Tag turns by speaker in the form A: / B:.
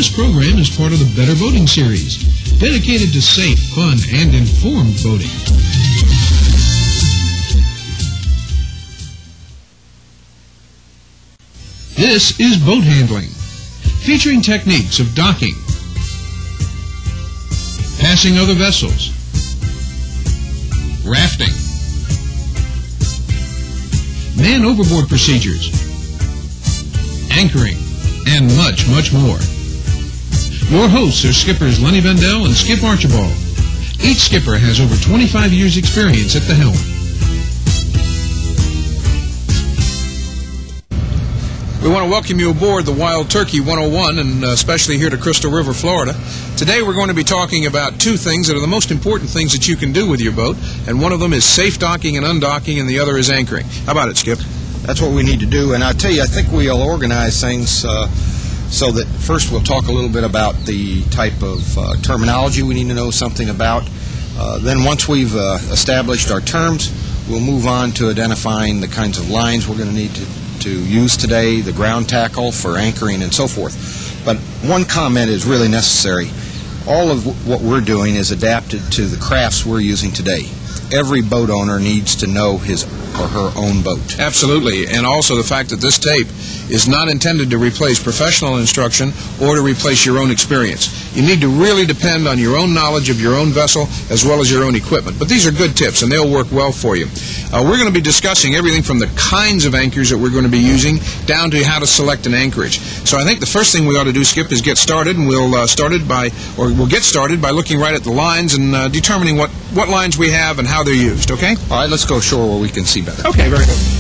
A: This program is part of the Better Boating Series, dedicated to safe, fun, and informed boating. This is boat handling, featuring techniques of docking, passing other vessels, rafting, man overboard procedures, anchoring, and much, much more. Your hosts are skippers Lenny Vendel and Skip Archibald. Each skipper has over 25 years' experience at the helm.
B: We want to welcome you aboard the Wild Turkey 101, and especially here to Crystal River, Florida. Today we're going to be talking about two things that are the most important things that you can do with your boat, and one of them is safe docking and undocking, and the other is anchoring. How about it, Skip?
C: That's what we need to do, and I tell you, I think we'll organize things so that first we'll talk a little bit about the type of terminology we need to know something about. Then once we've established our terms, we'll move on to identifying the kinds of lines we're going to need to use today, the ground tackle for anchoring and so forth. But one comment is really necessary. All of what we're doing is adapted to the crafts we're using today. Every boat owner needs to know his or her own boat.
B: Absolutely, and also the fact that this tape is not intended to replace professional instruction or to replace your own experience. You need to really depend on your own knowledge of your own vessel as well as your own equipment. But these are good tips, and they'll work well for you. We're going to be discussing everything from the kinds of anchors that we're going to be using down to how to select an anchorage. So I think the first thing we ought to do, Skip, is get started, and we'll get started by looking right at the lines and determining what lines we have and how they're used, okay?
C: All right, let's go ashore where we can see better.
B: Okay, very good.